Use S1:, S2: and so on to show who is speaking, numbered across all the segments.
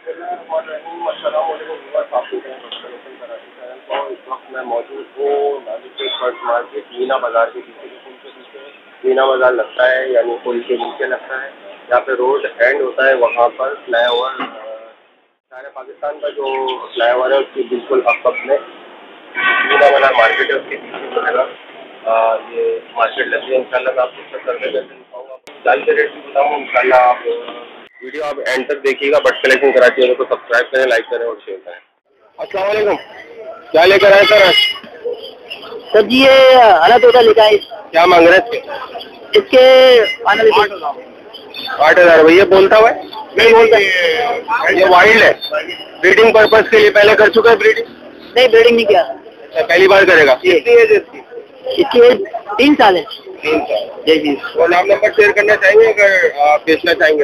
S1: इस वक्त मैं मौजूद हूँ नाजिक फर्स्ट मार्केट मीना बाजार के पीछे पुल के पीछे। मीना बाजार लगता है यानी पुल के नीचे लगता है, यहाँ पे रोड एंड होता है, वहाँ पर फ्लाईओवर सारे पाकिस्तान का जो फ्लाईओवर है उसकी बिल्कुल अप में मीना बाजार मार्केट है, उसके पीछे मिलेगा ये मार्केट लगती है। इंशाल्लाह मैं आपको सब करने का दिखाऊंगा, दाल के रेट भी बताऊँ इंशाल्लाह। आप वीडियो आप एंड तक देखिएगा। बट कलेक्शन कराची है तो सब्सक्राइब करें, लाइक करें और शेयर करें। अस्सलाम वालेकुम, क्या लेकर आए सर?
S2: सर जी ये हालत होता लेकर आए।
S1: क्या मांग रहे थे
S2: इसके?
S1: 8,000 भैया बोलता हुआ नहीं बोलता। ये वाइल्ड है, ब्रीडिंग पर्पज के लिए पहले कर चुका है ब्रीडिंग?
S2: नहीं ब्रीडिंग नहीं किया,
S1: पहली बार करेगा। कितनी एज इसकी?
S2: इसकी एज 3 साल है।
S1: 3 साल।
S2: जी जी।
S1: वो नाम नंबर शेयर करना चाहेंगे अगर आप बेचना चाहेंगे?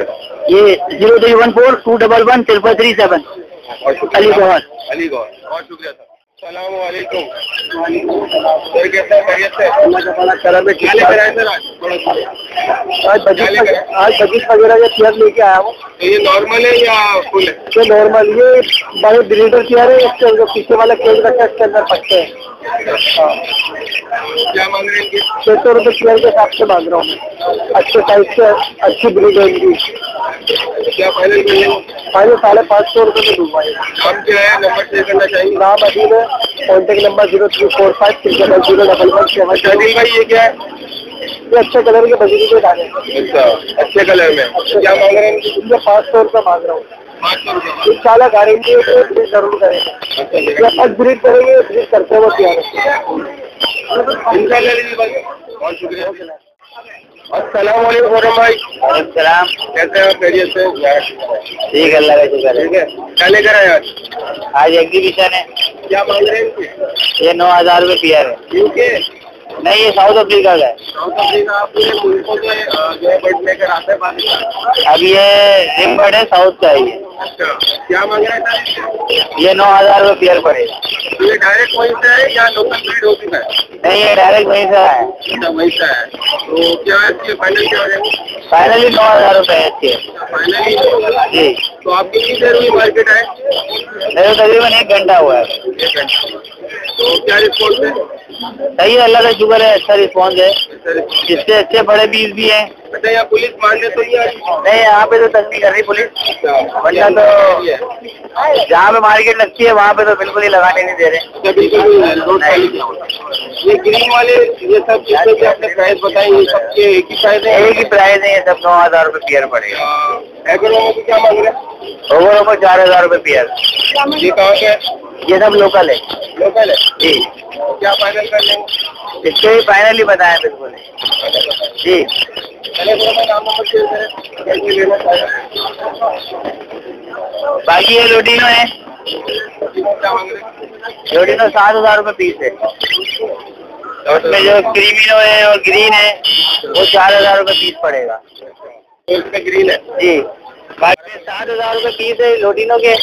S2: ये 0314-211-3337 अली गौहर।
S1: अली गौहर, बहुत शुक्रिया सर। सलाम वालेकुम सर, कैसा है? खैरियत से? क्या लेकर आए सर आज
S2: बगीच वगैरह ये चेयर लेके आया हूँ।
S1: तो ये नॉर्मल है या फुल है?
S2: ये नॉर्मल, ये बड़े ब्रीडर चेयर है, इसके जो पीछे वाला केज रखा है इसके अंदर पट्टे हैं।
S1: क्या मांग रहे हैं इनके?
S2: 600 रुपये चेयर के हिसाब से मांग रहा हूँ। अच्छे साइज से अच्छी ब्रीड है इनकी।
S1: क्या फाइनल करिए?
S2: फाइनल 550 रुपये में दूंगा।
S1: नाम क्या है, नंबर शेयर करना चाहिए?
S2: नाम अदील है, कॉन्टेक्ट नंबर 0345
S1: भाई ये क्या है?
S2: ये अच्छे कलर के बजरी के दाने।
S1: अच्छा, अच्छे कलर में क्या मांग रहे हैं?
S2: इनके 500 रुपये मांग रहा हूँ।
S1: 500 रुपये
S2: इंशाल्लाह गारंटी है, जरूर करेंगे। जब ब्रीड करेंगे ब्रीड करते हुए तैयार है।
S1: बहुत शुक्रिया। अस्सलाम वालेकुम भाई।
S2: सलाम।
S1: कैसे हैं? खैरियत से?
S2: ठीक है, अल्लाह का शुक्र है।
S1: ठीक है, क्या लेकर आए
S2: आज एग्जीबिशन है।
S1: क्या मांग रहे हैं इनके?
S2: ये 9,000 रुपये पेयर है।
S1: यूके?
S2: नहीं, ये साउथ अफ्रीका का है।
S1: South Africa. आप पूरे मुल्क को जो है बर्ड लेकर आते हैं पाकिस्तान?
S2: अब ये रिंग बर्ड है, साउथ का है ये।
S1: अच्छा, क्या मांग रहे हैं?
S2: ये 9,000 रुपये पेयर पड़ेगा।
S1: ये डायरेक्ट वहीं से है या लोकल ब्रीड हो चुका है?
S2: नहीं, ये डायरेक्ट वहीं से है।
S1: अच्छा, वहीं से है। तो क्या है इसके फाइनल क्या हो जाएंगे?
S2: फाइनली 9,000 रुपये है इसके।
S1: फाइनली
S2: जी।
S1: तो आप कितनी देर हुई मार्केट आए?
S2: मेरे तकरीबन 1 घंटा हुआ है।
S1: 1 घंटा। तो क्या रिस्पॉन्स है?
S2: सही है, अल्लाह का शुक्र है, अच्छा रिस्पॉन्स है। इससे अच्छे बड़े पीस भी हैं।
S1: अच्छा, यहाँ पुलिस मारने तो नहीं आ रही?
S2: नहीं, यहाँ पे तो तंग नहीं कर रही पुलिस, वरना तो जहाँ पे मार्केट लगती है वहाँ पे तो बिल्कुल ही लगाने नहीं दे रहे।
S1: ये ग्रीन वाले ये सब जितने भी आपने प्राइस बताए ये सब के एक ही प्राइस है?
S2: एक ही प्राइस है, ये सब 9,000 रुपये पेयर पड़ेगा।
S1: एग्रो में क्या मांग रहे हैं?
S2: ओवरों में 4,000 रुपये पेयर।
S1: ये कहाँ के?
S2: ये सब लोकल है।
S1: लोकल है
S2: जी।
S1: क्या फाइनल कर लेंगे?
S2: इसके ही फाइनली बताया बिल्कुल जी।
S1: चले थोड़ा मैं नाम नंबर शेयर करें, कैसे लेना चाहिए?
S2: बाकी ये लोडिनो है,
S1: क्या मांग रहे हैं?
S2: लोडिनो 7,000 रुपये पीस है। उसमें जो क्रीमिनो है और ग्रीन है वो 4,000 रुपये पीस पड़ेगा।
S1: तो इसमें ग्रीन है
S2: जी। बाकी 7,000 रुपये पीस है लोडिनो के,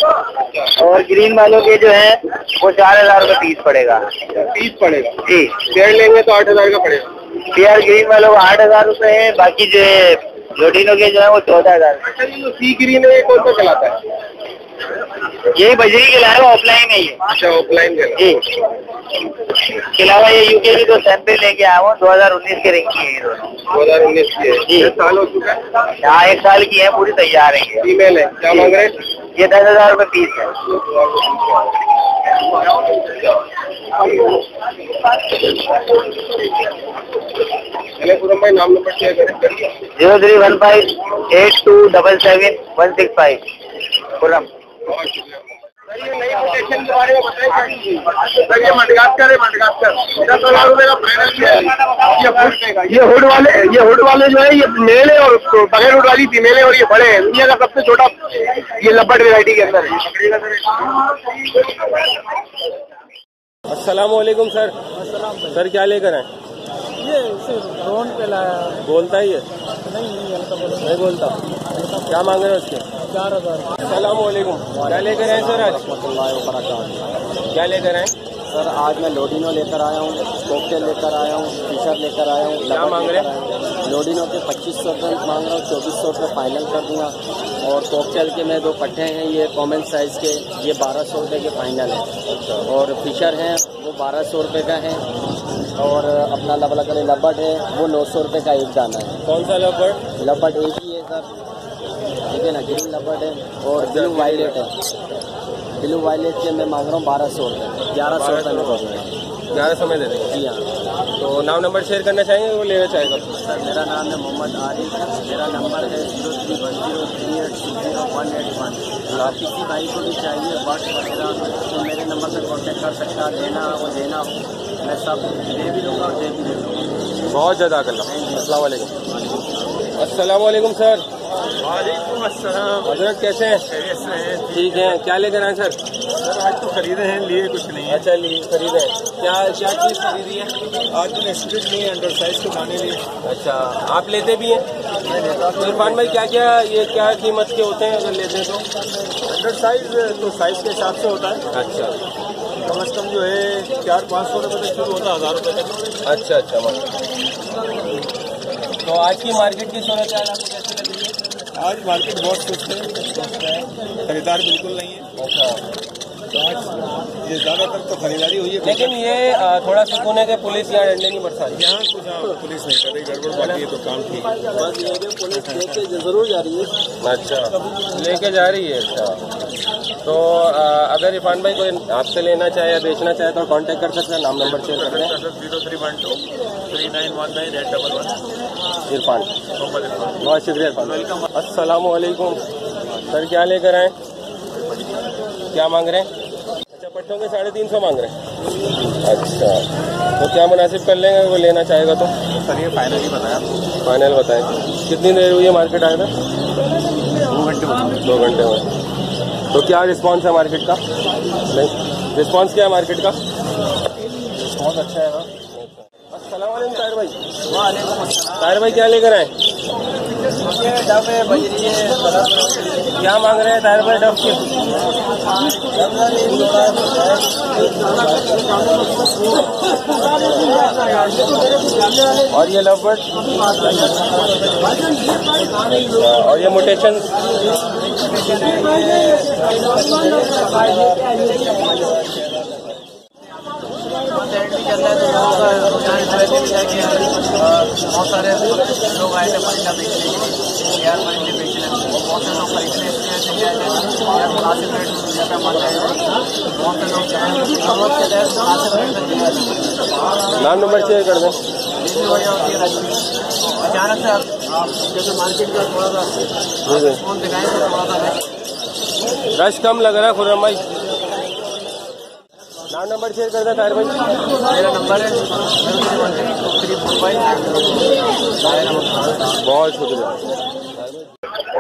S2: और ग्रीन वालों के जो है वो 4,000 रुपये पीस पड़ेगा।
S1: पीस पड़ेगा
S2: जी।
S1: पेयर लेंगे तो 8,000 का पड़ेगा।
S2: पेयर ग्रीन वालों को 8,000 रुपये है, बाकी जो है लोडिनो के जो है वो 14,000।
S1: अच्छा, ये जो सी ग्रीन है ये कौन सा चलाता है?
S2: यही बजरी के अलावा ऑफलाइन है ये।
S1: अच्छा, ऑफलाइन के
S2: जी। इसके अलावा ये यूके की 2 सैंपल लेके आया हूँ, 2019 के रिंग की है ये दोनों।
S1: 2019 की है जी। 1 साल हो चुका है?
S2: हाँ, 1 साल की है, पूरी तैयार है ये।
S1: फीमेल है। क्या मांग रहे हैं?
S2: ये 10,000 रुपये पीस है।
S1: चले पूरा भाई नाम नंबर शेयर करें।
S2: 03158277 खुरम।
S1: बहुत शुक्रिया सर। ये नई प्रोटेक्शन के बारे में बताइए सर। ये मडगास्कर है, मडगास्कर 10,000 रुपये का फाइनल किया है। ये हुड वाले जो है ये मेल है और बगैर हुड वाली फीमेल है और ये बड़े हैं। दुनिया का सबसे छोटा ये लब्बड़ वेराइटी के अंदर है। अस्सलाम वालेकुम सर। सर क्या लेकर आए?
S2: ये ड्रोन पे लाया।
S1: बोलता ही है? नहीं बोलता। क्या मांग रहे हैं उसके?
S2: 4,000।
S1: अस्सलाम वालेकुम। क्या लेकर आए सर आज? क्या लेकर आए
S2: सर? आज मैं लोडिनो लेकर आया हूँ, कोकटेल लेकर आया हूँ, फिशर लेकर आया हूँ।
S1: क्या मांग रहे हैं?
S3: लोडिनो के 2500 रुपये मांग रहा हूँ, 2400 रुपये फाइनल कर दूँगा। और कॉकटेल के मैं 2 पट्टे हैं, ये कॉमन साइज़ के, ये 1200 रुपये के फाइनल है। और फिशर हैं वो 1200 रुपये का है। और अपना लबड़ा करे लबड़ है वो 900 रुपये का एक दाना है।
S4: कौन सा लबड़?
S3: लबड़ एक ही है सर, ठीक है ना, ग्रीन लबड़ है। और ब्लू वायलेट है, ब्लू वायलेट के मैं मांग रहा हूँ 1200 रुपये, 1100 रुपये में कर दूँगा।
S4: 1100 में दे देंगे?
S3: जी हाँ।
S4: तो नाम नंबर शेयर करना चाहेंगे, वो लेना चाहेगा?
S3: सर मेरा नाम है मोहम्मद आरिफ, मेरा नंबर है 0310380181। आप किसी भाई को भी चाहिए बर्ड्स वगैरह तो मेरे नंबर पर कॉन्टेक्ट कर सकता, लेना वो देना मैं सब दे भी दूँगा और दे भी दे दूँगा।
S4: बहुत ज़्यादा अकल्ला। अस्सलाम वालेकुम। अस्सलाम वालेकुम सर।
S5: वालेकुम अस्सलाम।
S4: हजरत कैसे हैं? ठीक है। क्या लेकर आए सर?
S5: सर आज तो खरीदे हैं, लिए कुछ नहीं है।
S4: अच्छा लिए खरीदे हैं। क्या क्या चीज़ खरीदी है?
S5: आज मैंने स्प्लिट लिए, अंडर साइज के खाने लिए।
S4: अच्छा, आप लेते भी हैं? तो इरफान भाई क्या क्या ये क्या कीमत के होते हैं अगर लेते हैं तो?
S5: अंडर साइज तो साइज के हिसाब से होता है।
S4: अच्छा,
S5: कम से कम जो है 400-500 रुपये तक शुरू होता है, 1000 रुपये तक।
S4: अच्छा अच्छा। तो आज की मार्केट की सूरत हाल आपको कैसी लग रही है?
S5: आज मार्केट बहुत सुस्त है, खरीदार बिल्कुल नहीं है।
S4: अच्छा,
S5: तो आज ये ज़्यादातर तो खरीदारी हुई है।
S4: लेकिन ये थोड़ा सुकून है कि पुलिस यहाँ डंडे नहीं बरसा रही।
S5: यहाँ कुछ पुलिस नहीं कर रही, गड़बड़ बाकी है तो काम ठीक है।
S3: बस ये कि पुलिस लेके जरूर जा रही है।
S4: अच्छा, लेके जा रही है। अच्छा, तो अगर इरफान भाई कोई आपसे लेना चाहे या बेचना चाहे तो कांटेक्ट कर सकते हैं, नाम नंबर शेयर कर दें।
S5: 0312 3919
S4: इरफान, बहुत शुक्रिया इरफान।
S5: वेलकम।
S4: अस्सलाम वालेकुम सर, क्या लेकर आए? क्या मांग रहे हैं? अच्छा, पट्टों के 350 मांग रहे हैं। अच्छा, तो क्या मुनासिब कर लेंगे वो लेना चाहेगा तो?
S5: सर ये फाइनल ही बताया।
S4: फाइनल बताएं। कितनी देर हुई है मार्केट आया था?
S5: 2 घंटे।
S4: 2 घंटे में। तो क्या रिस्पांस है मार्केट का? नहीं, रिस्पांस क्या है मार्केट का?
S5: बहुत अच्छा है।
S4: अस्सलाम वालेकुम ताहिर भाई।
S3: वालेकुम अस्सलाम।
S4: ताहिर भाई क्या लेकर आए?
S3: डब है, बजरी है।
S4: क्या मांग रहे हैं ताहिर भाई डब के? और ये लवबर्ड और ये मोटेशन
S3: बहुत सारे लोग आए थे परीक्षा बेचने के लिए, यार बेचने बहुत से लोग खरीदने मुनासिब रेट में जगह मान जाएगा। बहुत से लोग जरूरत के तहत मुनासिब रेट में दिया।
S4: नाम नंबर शेयर कर दें।
S3: यही वजह होती है अचानक से आप जैसे मार्केट का थोड़ा सा फोन दिखाएं तो थोड़ा सा
S4: रश कम लग रहा है खुर्रम भाई। नाम नंबर शेयर कर दें ताहिर भाई।
S3: मेरा नंबर है 0345।
S4: बहुत शुक्रिया।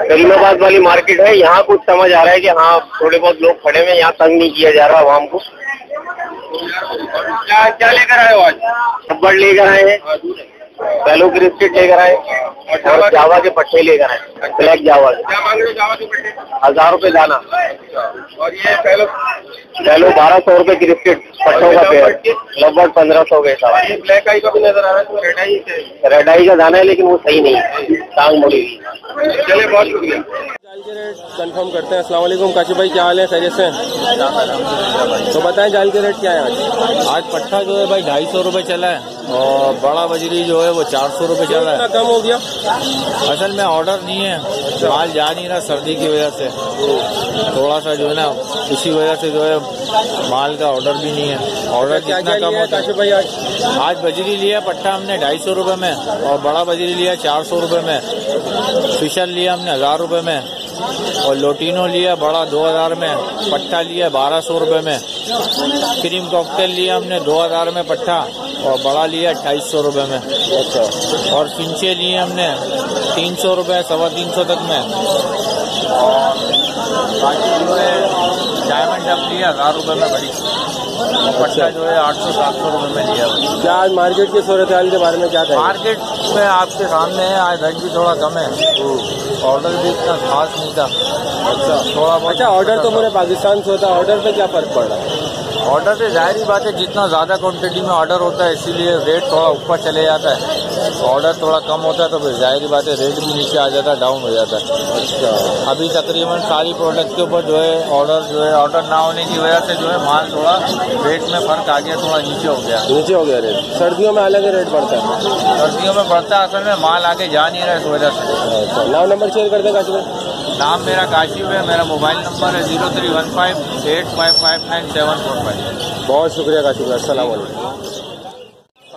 S2: करीमाबाद वाली मार्केट है, यहाँ कुछ समझ आ रहा है कि हाँ थोड़े बहुत लोग खड़े हुए, यहाँ तंग नहीं किया जा रहा आवाम को।
S1: क्या लेकर आए हो आज?
S2: रबड़ लेकर आए हैं, पेलो क्रिस्केट लेकर आए और जावा के पट्टे लेकर आए, ब्लैक जावा।
S1: क्या मांग रहे हो जावा के पट्टे?
S2: 1000 रुपये दाना।
S1: और ये पेलो
S2: 1200 रुपये क्रिस्केट पट्टों का पेड़, लगभग 1500 के हिसाब।
S1: ये ब्लैक आई का भी नजर आ रहा है, तो रेड आई है।
S2: रेड आई का दाना है लेकिन वो सही नहीं है, टांग मुड़ी हुई।
S1: चलिए, बहुत शुक्रिया।
S4: जाल के रेट कंफर्म करते हैं। अस्सलाम वालेकुम काशिफ भाई, क्या हाल है? खैरियत से हैं? तो बताएं जाल के रेट क्या है आज?
S6: आज पट्टा जो है भाई 250 रुपये चला है और बड़ा बजरी जो है वो 400 रुपये चला है।
S4: कम हो गया?
S6: असल में ऑर्डर नहीं है, माल जा नहीं रहा सर्दी की वजह से, थोड़ा सा जो है ना इसी वजह से जो है माल का ऑर्डर भी नहीं है। ऑर्डर जितना कम होता
S4: काशिफ भाई
S6: आज बजरी लिया पट्टा हमने 250 रुपये में और बड़ा बजरी लिया 400 रुपये में, फिशर लिया हमने 1000 रुपये में और लोटिनो लिया बड़ा 2000 में, पट्टा लिया 1200 रुपये में, क्रीम कॉकटेल लिया हमने 2000 में पट्टा और बड़ा लिया 2800 रुपये में। अच्छा, और फिंचे लिए हमने 300 रुपये 350 तक में और बाकी जो है डायमंड डब लिया 1000 रुपये में बड़ी और पट्टा जो है 800-700 रुपये में लिया।
S4: क्या आज मार्केट की सूरत हाल के बारे में क्या कहें?
S6: मार्केट में आपके सामने है, आज रेट भी थोड़ा कम है, ऑर्डर भी इतना खास नहीं था।
S4: अच्छा,
S6: थोड़ा बहुत।
S4: अच्छा, ऑर्डर तो पूरे पाकिस्तान से होता है, ऑर्डर पे क्या फर्क पड़ रहा है?
S6: ऑर्डर से जाहिर ही बात है जितना ज़्यादा क्वांटिटी में ऑर्डर होता है इसीलिए रेट थोड़ा ऊपर चले जाता है। ऑर्डर थोड़ा कम होता है तो फिर जाहिर बात है रेट भी नीचे आ जाता है, डाउन हो जाता है।
S4: अच्छा,
S6: अभी तकरीबन सारी प्रोडक्ट के ऊपर जो है ऑर्डर ना होने की वजह से जो है माल थोड़ा रेट में फर्क आ गया, थोड़ा नीचे हो गया।
S4: नीचे हो गया रेट। सर्दियों में अलग रेट बढ़ता है?
S6: सर्दियों में बढ़ता है, असल में माल आगे जा नहीं रहा है इस वजह से।
S4: अच्छा, नाम नंबर शेयर कर दें काशिफ?
S3: नाम मेरा काशिफ है, मेरा मोबाइल नंबर है 0315855975।
S4: बहुत शुक्रिया काशिफ, अस्सलाम वालेकुम।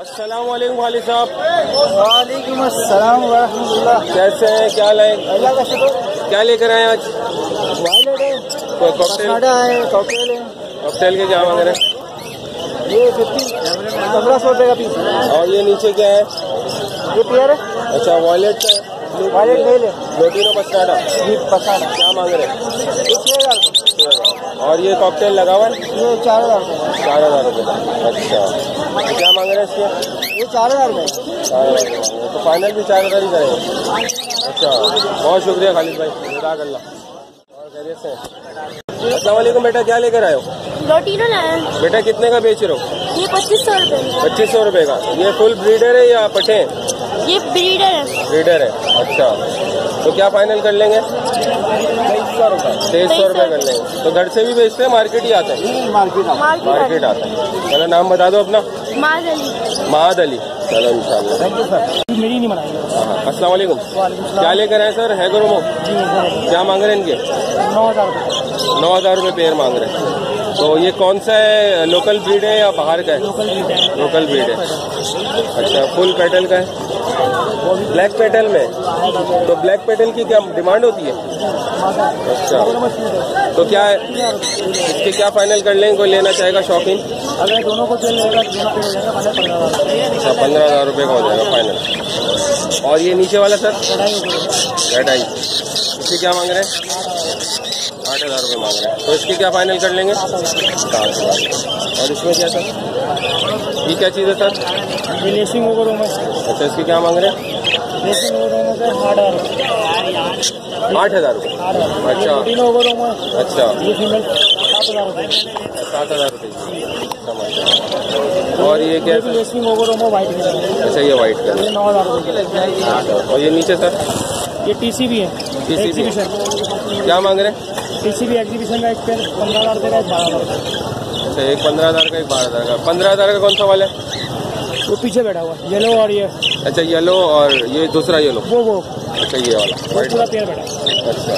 S4: अस्सलाम वालेकुम खालिद साहब।
S2: वालेकुम अस्सलाम व रहमतुल्लाह।
S4: कैसे हैं, क्या लाए?
S2: अल्लाह का शुक्र।
S4: क्या लेकर आए आज?
S2: वायलेट है,
S4: कॉकटेल
S2: है, कॉकटेल है।
S4: कॉकटेल के क्या मांग रहे हैं?
S2: ये 1500 रुपये का पीस है।
S4: और ये नीचे क्या है?
S2: ये पेयर है।
S4: अच्छा, वॉलेट का
S2: वायलेट ले ले।
S4: लोटीनो पस्टाडा
S2: ये पसाड़ा
S4: क्या मांग रहे हैं?
S2: ये 6000 का।
S4: और ये कॉकटेल लगा हुआ है
S2: ये 4000 का।
S4: 4000 रुपये। अच्छा, तो क्या मांग रहे हैं इसके?
S2: ये 4000 का।
S4: 4000 तो फाइनल भी 4000 ही करेंगे। अच्छा, बहुत शुक्रिया खालिद भाई, जज़ाकल्लाह। और खैरियत से? अस्सलाम वालेकुम बेटा, क्या लेकर आए हो?
S7: लोटीनो लाया।
S4: बेटा कितने का बेच रहे हो?
S7: ये 2500 रुपये।
S4: 2500 रुपये का। ये फुल ब्रीडर है या पट्टे हैं?
S7: ये ब्रीडर है।
S4: ब्रीडर है। अच्छा, तो क्या फाइनल कर लेंगे? 2300 रुपये कर लेंगे। तो घर से भी बेचते हैं, मार्केट ही आते हैं? मार्केट आता है। चलो नाम बता दो अपना।
S7: माद अली।
S4: माद अली। चलो इंशाल्लाह।
S2: मेरी नहीं बनाई।
S4: अस्सलाम वालेकुम। क्या लेकर आए सर? है गुरुमो? क्या मांग रहे हैं इनके?
S2: 9000 रुपये।
S4: 9000 रुपये पेयर मांग रहे हैं। तो ये कौन सा है, लोकल ब्रीड है या बाहर का है? लोकल ब्रीड है। अच्छा, फुल पेटल का है? ब्लैक पेटल में? तो ब्लैक पेटल की क्या डिमांड होती है? अच्छा, तो क्या है इसके, क्या फाइनल कर लेंगे? कोई लेना चाहेगा शौकीन?
S2: अगर दोनों को चल जाएगा,
S4: अच्छा, 15,000 रुपये का हो जाएगा फाइनल। और ये नीचे वाला सर? रेड आई, इसके क्या मांग रहे हैं? 8,000 रुपये मांग रहे हैं। तो इसके क्या फाइनल कर लेंगे? 7,000। और इसमें क्या सर? ये क्या चीज़ है सर?
S2: लेसिंग ओवर में।
S4: अच्छा, इसके क्या मांग रहे हैं?
S2: लेसिंग ओवर में
S4: 8,000 रुपये। अच्छा,
S2: ओवर में।
S4: अच्छा,
S2: ये फीमेल 7,000 रुपये।
S4: 7,000 रुपये। और ये क्या है?
S2: लेसिंग ओवर में वाइट कलर।
S4: अच्छा, ये वाइट कलर।
S2: ये 9,000 रुपये।
S4: और ये नीचे सर?
S2: ये TCB है।
S4: TCB क्या मांग रहे हैं?
S2: TCB एग्जीबिशन का एक पेयर 15,000 रुपये का, 12,000 रुपये।
S4: अच्छा, एक 15,000 का, एक 12,000 का। 15,000 का कौन सा वाला है?
S2: वो पीछे बैठा हुआ है, येलो और ये।
S4: अच्छा, येलो और ये दूसरा येलो।
S2: वो
S4: अच्छा, ये वाला वाइट
S2: पूरा पेयर बैठा है।
S4: अच्छा,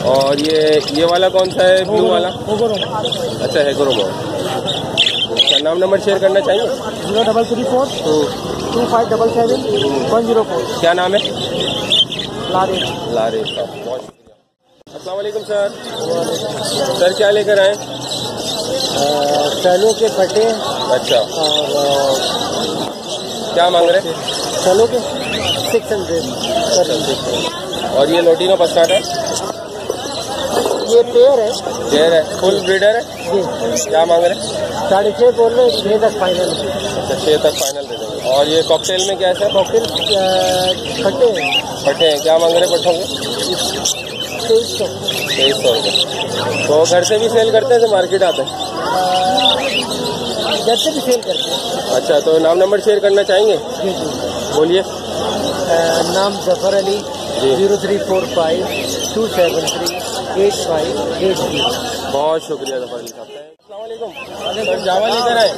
S4: और ये वाला कौन सा है, ब्लू वाला? अच्छा, है गुरुमो। अच्छा, नाम नंबर शेयर करना चाहिए?
S2: 0334 2577 104।
S4: क्या नाम है?
S2: लारे।
S4: लारे साहब, बहुत शुक्रिया। अस्सलाम वालेकुम सर। सर क्या लेकर आए?
S2: चलो के फटे।
S4: अच्छा,
S2: और
S4: क्या मांग रहे हैं?
S2: चलो के 600।
S4: और ये लोटीनो पस्टाडा है?
S2: ये पेयर है।
S4: पेयर है, फुल ब्रीडर है? क्या मांग रहे हैं?
S2: 6.5 बोल रहे, 6 तक फाइनल।
S4: अच्छा, 6 तक फाइनल दे देंगे। और ये कॉकटेल में क्या है सर?
S2: कॉकटेल फटे हैं।
S4: पट्टे हैं, क्या मांग रहे हैं पट्टों के?
S2: 2300।
S4: 2300 रुपये। तो घर से भी सेल करते हैं तो मार्केट आते हैं?
S2: घर से भी सेल करते हैं।
S4: अच्छा, तो नाम नंबर शेयर करना चाहेंगे? बोलिए।
S2: नाम जफर अली। 0345 273 8583।
S4: बहुत शुक्रिया जफर अली साहब। अस्सलाम वालेकुम सर, जावा लेकर आए?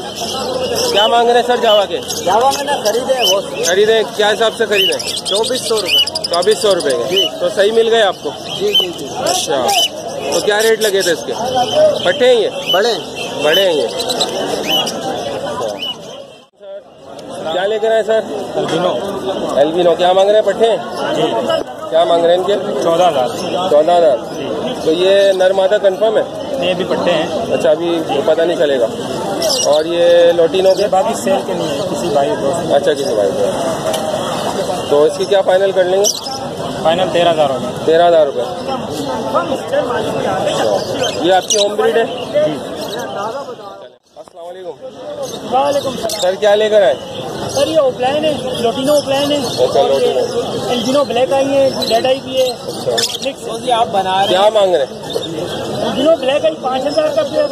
S4: क्या मांग रहे हैं सर जावा के?
S2: जावा मैंने खरीदे हैं, बहुत
S4: खरीदे, क्या हिसाब से खरीदे?
S2: 2400 रुपये।
S4: 2400 रुपये के। तो सही मिल गए आपको?
S2: जी।
S4: अच्छा, तो क्या रेट लगे थे इसके? पट्टे हैं ये? बड़े हैं ये। क्या लेकर आए सर? एल्बिनो। क्या मांग रहे हैं पट्टे? क्या मांग रहे हैं इनके? 14,000। तो ये नर मादा कंफर्म है?
S2: ये भी पट्टे हैं।
S4: अच्छा, अभी पता नहीं चलेगा। और ये लोटीनो के?
S2: बाकी सेल के नहीं है, किसी भाई दोस्त।
S4: अच्छा, किसी भाई को। तो इसकी क्या फाइनल कर लेंगे?
S2: फाइनल 13,000 होगा।
S4: 13,000 रुपये। ये आपकी होम ब्रीड है? अस्सलाम वालेकुम सर, क्या लेकर आए?
S2: सर ये ओपलाइन है, लोटीनो ओपलाइन है।
S4: अच्छा, लोटीनो।
S2: एल्बिनो ब्लैक आई है, रेड आई भी है।
S4: अच्छा,
S2: मिक्स आप बना रहे हैं।
S4: क्या मांग रहे हैं?
S5: ओरिजिनल ब्लैक आई 5000 का पेयर,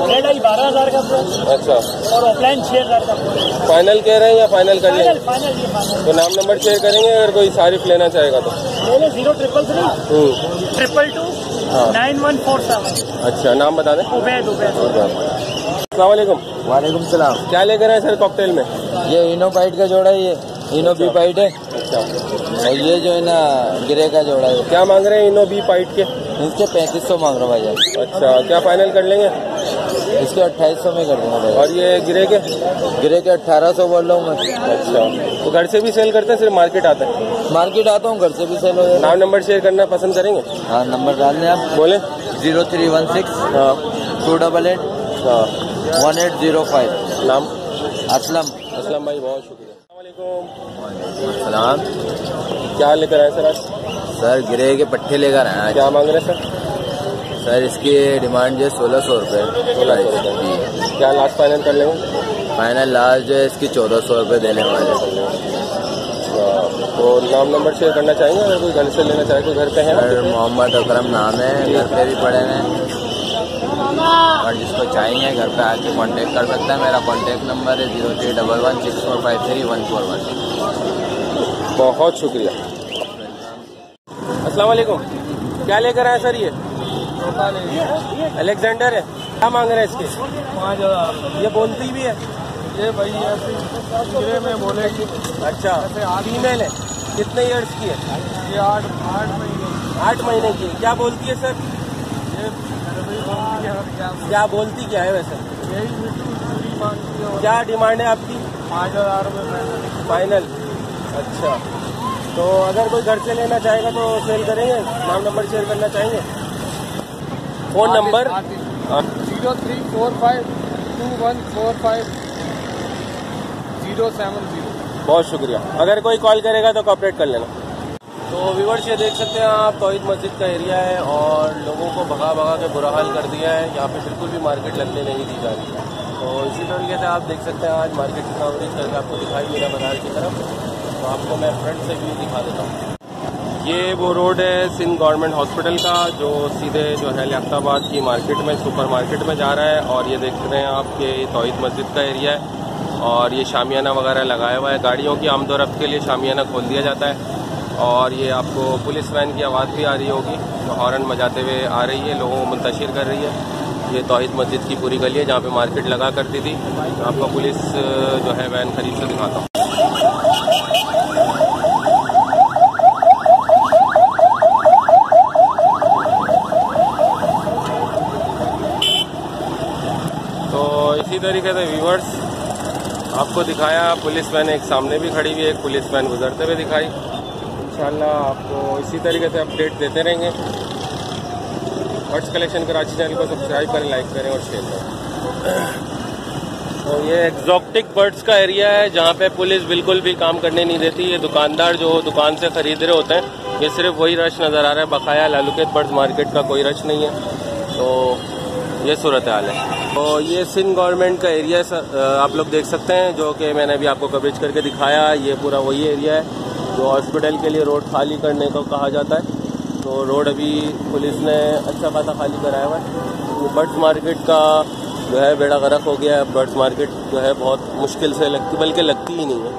S5: रेड आई 12000 का पेयर।
S4: अच्छा,
S5: और ऑफलाइन 6000 का पेयर।
S4: फाइनल कह रहे हैं या फाइनल कर लेंगे?
S5: फाइनल।
S4: तो नाम नंबर शेयर करेंगे अगर कोई सारिफ लेना चाहेगा तो?
S5: 033 222 9147।
S4: अच्छा, नाम बता दें।
S5: उबैद।
S4: अस्सलाम वालेकुम।
S2: वालेकुम सलाम।
S4: क्या लेकर आए सर कॉकटेल में?
S2: ये इनो बाइट का जोड़ा है, ये इनो बी बाइट है।
S4: अच्छा,
S2: और ये जो है ना गिरे का जोड़ा है।
S4: क्या मांग रहे हैं इनो बी पाइट के?
S2: इसके 3500 मांग रहा भाई।
S4: अच्छा, क्या फाइनल कर लेंगे?
S2: इसके 2800 में कर दूंगा भाई।
S4: और ये गिरे के?
S2: गिरे के 1800 बोल रहा हूँ मैं।
S4: अच्छा, तो घर से भी सेल करते हैं सिर्फ मार्केट आते हैं?
S2: मार्केट आता हूँ, घर से भी सेल हो जाता है।
S4: नाम नंबर शेयर करना पसंद करेंगे?
S2: हाँ, नंबर डाल दें आप।
S4: बोले।
S2: 0316
S4: हाँ
S2: 288
S4: हाँ।
S2: 1805।
S4: नाम?
S2: असलम।
S4: असलम भाई, बहुत शुक्रिया। अस्सलाम
S2: सलाम।
S4: क्या लेकर आए सर आज?
S2: सर गिरे के पट्टे लेकर आए।
S4: क्या मांग रहे हैं
S2: सर इसकी डिमांड जो है 1600 रुपये।
S4: 1600 रुपये। क्या लास्ट फाइनल कर लेंगे?
S2: फाइनल लास्ट जो है इसकी 1400 रुपये देने वाले।
S4: तो नाम नंबर शेयर करना चाहेंगे अगर कोई घर से लेना चाहे? कोई घर पे है?
S2: सर मोहम्मद अकरम नाम है, घर पे भी पड़े हैं, और जिसको चाहिए घर पे आके कांटेक्ट कर सकता है। मेरा कांटेक्ट नंबर है 03116453 141।
S4: बहुत शुक्रिया। अस्सलाम वालेकुम। क्या लेकर आए सर ये? अलेक्जेंडर है। क्या मांग रहे हैं इसके?
S5: 5000।
S4: ये बोलती भी है?
S5: ये भाई ऐसे में बोलेगी।
S4: अच्छा, फीमेल है। कितने ईयर्स की है?
S5: ये 8 महीने।
S4: 8 महीने की। क्या बोलती है सर?
S5: ये
S4: क्या बोलती क्या है वैसे?
S5: यही पूरी मांगती है।
S4: क्या डिमांड है आपकी?
S5: 5000 रुपये
S4: फाइनल। अच्छा, तो अगर कोई घर से लेना चाहेगा तो सेल करेंगे? नाम नंबर शेयर करना चाहेंगे? Phone number?
S5: 0345 2145 070।
S4: बहुत शुक्रिया। अगर कोई कॉल करेगा तो कॉपरेट कर लेना। तो व्यूअर्स, ये देख सकते हैं आप, तौहीद मस्जिद का एरिया है और लोगों को भगा भगा के बुरा हाल कर दिया है। यहाँ पे बिल्कुल भी मार्केट लगने नहीं दी जा रही है। तो इसी तरीके से आप देख सकते हैं आज मार्केट की कवरेज करके आपको दिखाई मेरा बाजार की तरफ। तो आपको मैं फ्रंट से व्यू दिखा देता हूँ। ये वो रोड है सिंध गवर्नमेंट हॉस्पिटल का, जो सीधे जो है लियाकताबाद की मार्केट में, सुपर मार्केट में जा रहा है। और ये देख रहे हैं आपके तौहीद मस्जिद का एरिया है और ये शामियाना वगैरह लगाया हुआ है। गाड़ियों की आमदोरफ्त के लिए शामियाना खोल दिया जाता है। और ये आपको पुलिस वैन की आवाज़ भी आ रही होगी, तो हॉर्न बजाते हुए आ रही है, लोगों को मुंतशिर कर रही है। ये तौहीद मस्जिद की पूरी गली है जहाँ पे मार्केट लगा करती थी। आपको पुलिस जो है वैन करीब से दिखाता हूँ। तो इसी तरीके से व्यूअर्स आपको दिखाया, पुलिस वैन एक सामने भी खड़ी हुई है, एक पुलिस वैन गुजरते हुए दिखाई। इंशाल्लाह आपको इसी तरीके से अपडेट देते रहेंगे। बर्ड्स कलेक्शन कराची चैनल को सब्सक्राइब करें, लाइक करें और शेयर करें। तो ये एक्जॉटिक बर्ड्स का एरिया है जहाँ पे पुलिस बिल्कुल भी काम करने नहीं देती। ये दुकानदार जो दुकान से खरीद रहे होते हैं, ये सिर्फ वही रश नज़र आ रहा है, बकाया लालुकेत बर्ड्स मार्केट का कोई रश नहीं है। तो ये सूरत हाल है। तो ये सिंध गवर्नमेंट का एरिया आप लोग देख सकते हैं, जो कि मैंने अभी आपको कवरेज करके दिखाया। ये पूरा वही एरिया है जो हॉस्पिटल के लिए रोड खाली करने को कहा जाता है। तो रोड अभी पुलिस ने अच्छा खासा खाली कराया हुआ है। बर्ड्स मार्केट का जो है बेड़ा गर्क हो गया है। बर्ड्स मार्केट जो है बहुत मुश्किल से लगती, बल्कि लगती ही नहीं है।